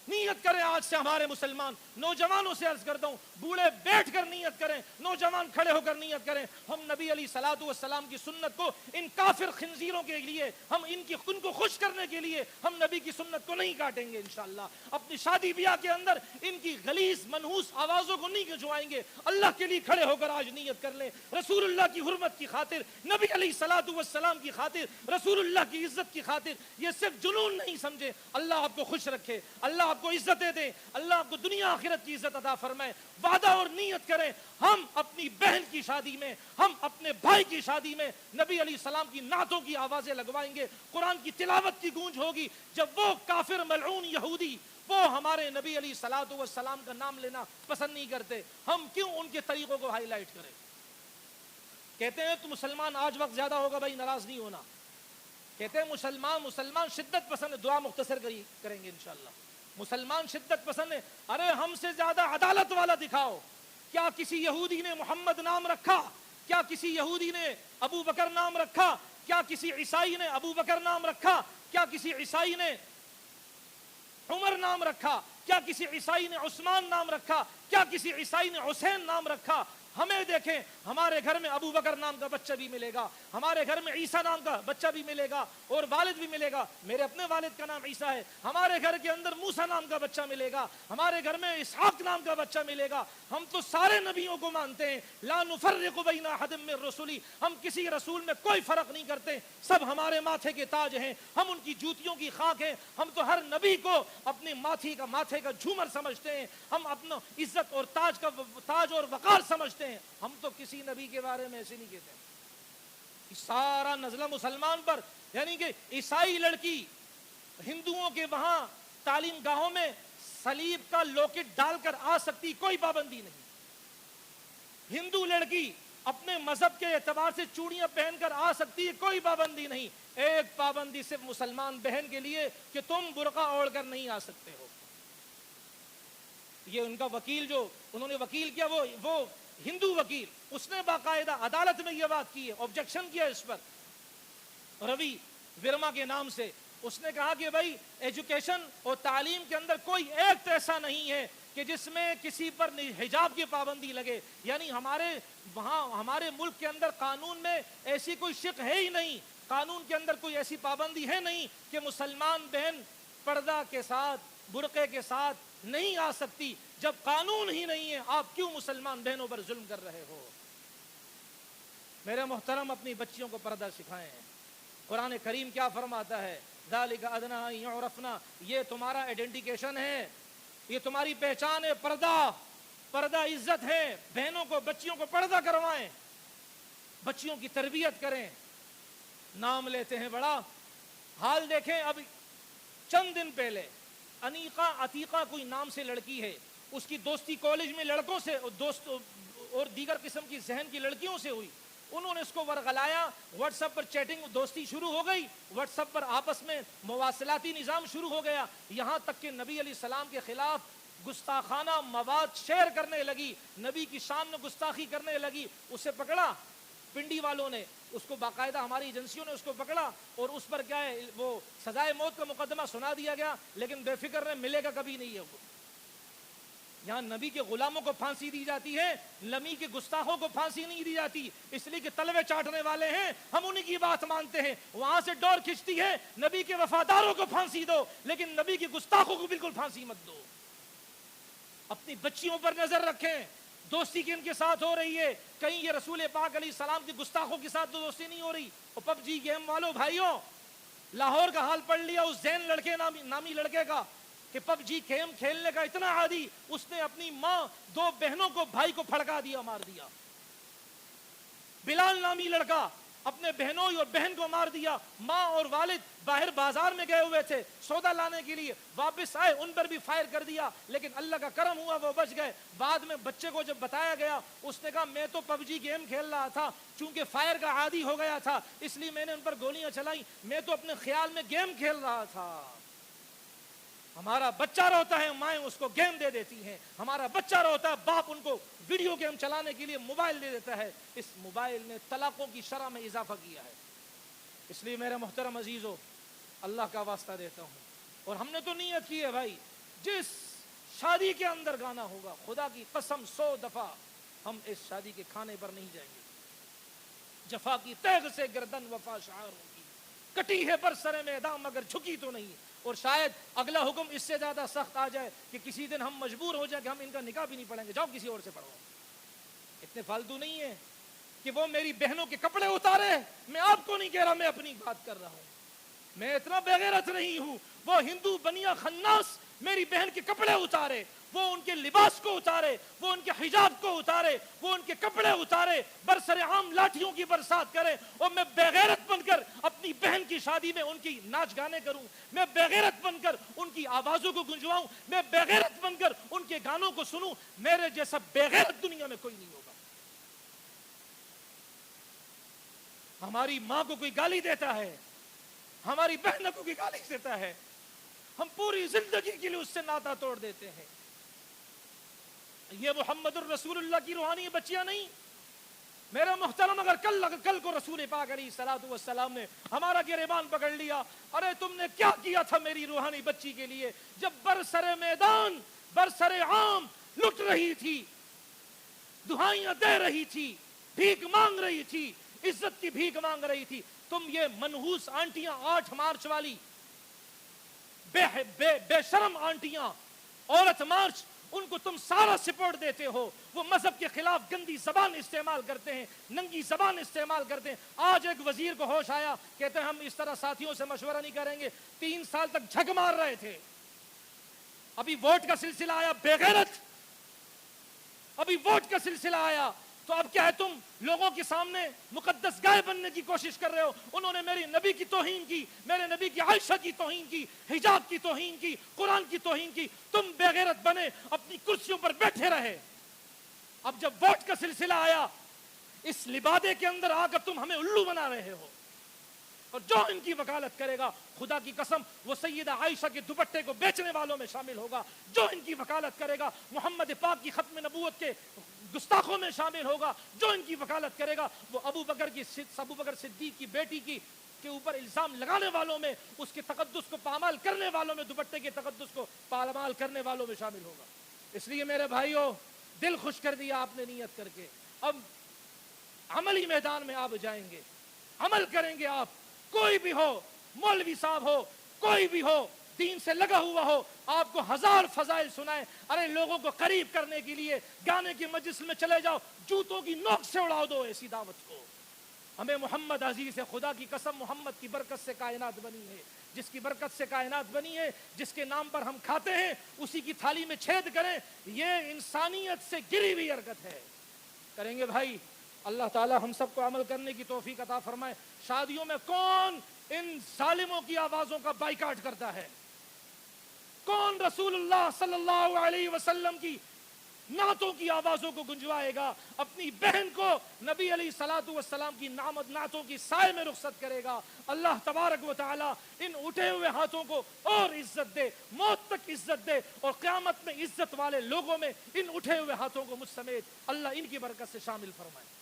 نیت کریں آج سے ہمارے مسلمان، نوجوانوں سے عرض کرتا ہوں، بوڑھے بیٹھ کر نیت کریں، نوجوان کھڑے ہو کر نیت کریں، ہم نبی علیہ الصلوۃ والسلام کی سنت کو ان کافر خنزیروں کے لیے، ہم ان کو خوش کرنے کے لیے ہم نبی کی سنت کو نہیں کاٹیں گے انشاءاللہ۔ اپنی شادی بیاہ کے اندر ان کی غلیظ منحوس آوازوں کو نہیں گنجوائیں گے، اللہ کے لیے کھڑے ہو کر آج نیت کر لیں، رسول اللہ کی حرمت کی خاطر، نبی علیہ الصلوۃ والسلام کی خاطر، رسول اللہ کی عزت کی خاطر، یہ صرف جنون نہیں سمجھے، اللہ آپ کو خوش رکھے، اللہ آپ کو عزتیں دے، اللہ آپ کو دنیا آخرت کی عزت عطا فرمائے۔ وعدہ اور نیت کریں، ہم اپنی بہن کی شادی میں، ہم اپنے بھائی کی شادی میں نبی علیہ السلام کی نعتوں کی آوازیں لگوائیں گے، قرآن کی تلاوت کی گونج ہوگی۔ جب وہ کافر ملعون یہودی وہ ہمارے نبی علیہ الصلوۃ والسلام کا نام لینا پسند نہیں کرتے، ہم کیوں ان کے طریقوں کو ہائی لائٹ کریں؟ کہتے ہیں تو مسلمان آج وقت زیادہ ہوگا بھائی، ناراض نہیں ہونا۔ کہتے ہیں مسلمان شدت پسند ہے، دعا مختصر کریں گے انشاءاللہ۔ مسلمان شدت پسند ہے، ارے ہم سے زیادہ عدالت والا دکھاؤ۔ کیا کسی یہودی نے محمد نام رکھا؟ کیا کسی یہودی نے ابو بکر نام رکھا؟ کیا کسی عیسائی نے ابو بکر نام رکھا؟ کیا کسی عیسائی نے عمر نام رکھا؟ کیا کسی عیسائی نے عثمان نام رکھا؟ کیا کسی عیسائی نے حسین نام رکھا؟ ہمیں دیکھیں، ہمارے گھر میں ابو بکر نام کا بچہ بھی ملے گا، ہمارے گھر میں عیسیٰ نام کا بچہ بھی ملے گا، اور والد بھی ملے گا، میرے اپنے والد کا نام عیسیٰ ہے، ہمارے گھر کے اندر موسیٰ نام کا بچہ ملے گا، ہمارے گھر میں اسحاق نام کا بچہ ملے گا۔ ہم تو سارے نبیوں کو مانتے ہیں، لا نفرق بین احد من رسلی، ہم کسی رسول میں کوئی فرق نہیں کرتے، سب ہمارے ماتھے کے تاج ہیں، ہم ان کی جوتیوں کی خاک ہیں، ہم تو ہر نبی کو اپنے ماتھے کا جھومر سمجھتے ہیں، ہم اپنا عزت اور تاج اور وقار سمجھتے ہیں، ہم تو کسی نبی کے بارے میں ایسے نہیں کہتے ہیں۔ سارا نزلہ مسلمان پر، یعنی کہ عیسائی لڑکی ہندوؤں کے وہاں تعلیم گاہوں میں صلیب کا لوکٹ ڈال کر آ سکتی، کوئی پابندی نہیں۔ ہندو لڑکی اپنے مذہب کے اعتبار سے چوڑیاں پہن کر آ سکتی ہے، کوئی پابندی نہیں۔ ایک پابندی صرف مسلمان بہن کے لیے کہ تم برقع اوڑھ کر نہیں آ سکتے ہو۔ یہ ان کا وکیل جو انہوں نے وکیل کیا، وہ ہندو وکیل، اس نے باقاعدہ عدالت میں یہ بات کی ہے، آبجیکشن کیا اس پر، روی ورما کے نام سے۔ اس نے کہا کہ بھائی ایجوکیشن اور تعلیم کے اندر کوئی ایک ایسا نہیں ہے کہ جس میں کسی پر حجاب کی پابندی لگے، یعنی ہمارے ملک کے اندر قانون میں ایسی کوئی شق ہے ہی نہیں، قانون کے اندر کوئی ایسی پابندی ہے نہیں کہ مسلمان بہن پردہ کے ساتھ برقعے کے ساتھ نہیں آ سکتی۔ جب قانون ہی نہیں ہے، آپ کیوں مسلمان بہنوں پر ظلم کر رہے ہو؟ میرے محترم، اپنی بچیوں کو پردہ سکھائیں۔ قرآن کریم کیا فرماتا ہے؟ ذالک ادنی ان یعرفنا، یہ تمہارا آئیڈینٹیکیشن ہے، یہ تمہاری پہچان ہے، پردہ عزت ہے۔ بہنوں کو، بچیوں کو پردہ کروائیں، بچیوں کی تربیت کریں۔ نام لیتے ہیں بڑا، حال دیکھیں، اب چند دن پہلے عتیقہ کوئی نام سے لڑکی ہے، اس کی دوستی کالج میں لڑکوں سے اور دیگر قسم کی ذہن کی لڑکیوں سے ہوئی، انہوں نے اس کو ورغلایا، واٹس ایپ پر چیٹنگ دوستی شروع ہو گئی، واٹس ایپ پر آپس میں مواصلاتی نظام شروع ہو گیا، یہاں تک کہ نبی علیہ السلام کے خلاف گستاخانہ مواد شیئر کرنے لگی، نبی کی شان میں گستاخی کرنے لگی۔ اسے پکڑا پنڈی والوں نے، اس کو باقاعدہ ہماری ایجنسیوں نے اس کو پکڑا، اور اس پر کیا ہے، وہ سزائے موت کا مقدمہ سنا دیا گیا، لیکن بے فکر ہے، ملے گا کبھی نہیں ہے وہ۔ یہاں نبی کے غلاموں کو پھانسی دی جاتی ہے، نبی کے گستاخوں کو پھانسی نہیں دی جاتی، اس لیے کہ تلوے چاٹنے والے ہیں، ہم انہی کی بات مانتے ہیں۔ وہاں سے ڈور کھنچتی ہے، نبی کے وفاداروں کو پھانسی دو، لیکن نبی کے گستاخوں کو بالکل پھانسی مت دو۔ اپنی بچیوں پر نظر رکھیں، دوستی کی ان کے ساتھ ہو رہی ہے، کہیں یہ رسول پاک علیہ السلام کے گستاخوں کے ساتھ تو دوستی نہیں ہو رہی۔ اور پب جی گیم والوں بھائیوں، لاہور کا حال پڑھ لیا اس زین لڑکے نامی لڑکے کا، کہ پب جی گیم کھیلنے کا اتنا عادی، اس نے اپنی ماں، دو بہنوں کو، بھائی کو پھڑکا دیا، مار دیا۔ بلال نامی لڑکا اپنے بہنوں اور بہن کو مار دیا، ماں اور والد باہر بازار میں گئے ہوئے تھے سودا لانے کے لیے، واپس آئے، ان پر بھی فائر کر دیا، لیکن اللہ کا کرم ہوا وہ بچ گئے۔ بعد میں بچے کو جب بتایا گیا، اس نے کہا میں تو پب جی گیم کھیل رہا تھا، چونکہ فائر کا عادی ہو گیا تھا اس لیے میں نے ان پر گولیاں چلائیں، میں تو اپنے خیال میں گیم کھیل رہا تھا۔ ہمارا بچہ روتا ہے، مائیں اس کو گیم دے دیتی ہیں، ہمارا بچہ روتا ہے، باپ ان کو ویڈیو گیم چلانے کے لیے موبائل دے دیتا ہے۔ اس موبائل نے طلاقوں کی شرح میں اضافہ کیا ہے۔ اس لیے میرے محترم عزیزو، اللہ کا واسطہ دیتا ہوں، اور ہم نے تو نیت کی ہے بھائی، جس شادی کے اندر گانا ہوگا خدا کی قسم 100 دفعہ ہم اس شادی کے کھانے پر نہیں جائیں گے. جفا کی تیغ سے گردن وفا شعار ہوگی, کٹی ہے پر سر میدان مگر جھکی تو نہیں. اور شاید اگلا حکم اس سے زیادہ سخت آ جائے کہ کسی دن ہم مجبور ہو جائیں کہ ہم ان کا نکاح بھی نہیں پڑھیں گے, جاؤ کسی اور سے پڑھو. اتنے فالتو نہیں ہے کہ وہ میری بہنوں کے کپڑے اتارے. میں آپ کو نہیں کہہ رہا, میں اپنی بات کر رہا ہوں. میں اتنا بغیرت نہیں ہوں. وہ ہندو بنیا خناس میری بہن کے کپڑے اتارے, وہ ان کے لباس کو اتارے, وہ ان کے حجاب کو اتارے, وہ ان کے کپڑے اتارے, برسر عام لاٹھیوں کی برسات کرے, اور میں بغیرت بن کر اپنی بہن کی شادی میں ان کی ناچ گانے کروں, میں بغیرت بن کر ان کی آوازوں کو گنجواؤں, میں بغیرت بن کر ان کے گانوں کو سنوں. میرے جیسا بغیرت دنیا میں کوئی نہیں ہوگا. ہماری ماں کو کوئی گالی دیتا ہے, ہماری بہنوں کو کوئی گالی دیتا ہے, ہم پوری زندگی کے لیے اس سے ناطا توڑ دیتے ہیں. یہ محمد الرسول اللہ کی روحانی بچیاں نہیں. میرے محترم, اگر کل کو رسول پاک علیہ الصلوۃ والسلام نے ہمارا گریبان پکڑ لیا, ارے تم نے کیا کیا تھا میری روحانی بچی کے لیے جب برسر میدان برسر عام لٹ رہی تھی, دہائیاں دے رہی تھی, بھیک مانگ رہی تھی, عزت کی بھیک مانگ رہی تھی. تم یہ منحوس آنٹیاں 8 مارچ والی بے شرم آنٹیاں, عورت مارچ, ان کو تم سارا سپورٹ دیتے ہو. وہ مذہب کے خلاف گندی زبان استعمال کرتے ہیں, ننگی زبان استعمال کرتے ہیں. آج ایک وزیر کو ہوش آیا, کہتے ہیں ہم اس طرح ساتھیوں سے مشورہ نہیں کریں گے. 3 سال تک جھگ مار رہے تھے, ابھی ووٹ کا سلسلہ آیا, بغیرت, ابھی ووٹ کا سلسلہ آیا تو اب کیا ہے, تم لوگوں کے سامنے مقدس گائے بننے کی کوشش کر رہے ہو. انہوں نے میری نبی کی توہین کی, میرے نبی کی عائشہ کی توہین کی, حجاب کی توہین کی, قرآن کی توہین کی. تم بغیرت بنے اپنی کرسیوں پر بیٹھے رہے. اب جب ووٹ کا سلسلہ آیا, اس لبادے کے اندر آ کر تم ہمیں الو بنا رہے ہو. اور جو ان کی وکالت کرے گا خدا کی قسم وہ سیدہ عائشہ کے دوپٹے کو بیچنے والوں میں شامل ہوگا. جو ان کی وکالت کرے گا محمد پاک کی ختم نبوت کے گستاخوں میں شامل ہوگا. جو ان کی وکالت کرے گا وہ ابو بکر صدیق کی بیٹی کے اوپر الزام لگانے والوں میں, اس کے تقدس کو پامال کرنے والوں میں, دوپٹے کے تقدس کو پامال کرنے والوں میں شامل ہوگا. اس لیے میرے بھائیوں, دل خوش کر دیا آپ نے نیت کر کے. اب عملی میدان میں آپ جائیں گے, عمل کریں گے. آپ کوئی بھی ہو, مولوی صاحب ہو, کوئی بھی ہو, دین سے لگا ہوا ہو, آپ کو 1000 فضائل سنائے. ارے لوگوں کو قریب کرنے کے لیے گانے کی مجلس میں چلے جاؤ, جوتوں کی نوک سے اڑا دو ایسی دعوت کو. ہمیں محمد عزیز ہے, خدا کی قسم محمد کی برکت سے کائنات بنی ہے. جس کی برکت سے کائنات بنی ہے, جس کے نام پر ہم کھاتے ہیں, اسی کی تھالی میں چھید کریں, یہ انسانیت سے گری ہوئی حرکت ہے. کریں گے بھائی, اللہ تعالی ہم سب کو عمل کرنے کی توفیق عطا فرمائے. شادیوں میں کون ان ظالموں کی آوازوں کا بائیکاٹ کرتا ہے؟ کون رسول اللہ صلی اللہ علیہ وسلم کی نعتوں کی آوازوں کو گنجوائے گا؟ اپنی بہن کو نبی علیہ الصلوۃ والسلام کی نعتوں کی سائے میں رخصت کرے گا. اللہ تبارک و تعالی ان اٹھے ہوئے ہاتھوں کو اور عزت دے, موت تک عزت دے, اور قیامت میں عزت والے لوگوں میں ان اٹھے ہوئے ہاتھوں کو مجھ سمیت اللہ ان کی برکت سے شامل فرمائے.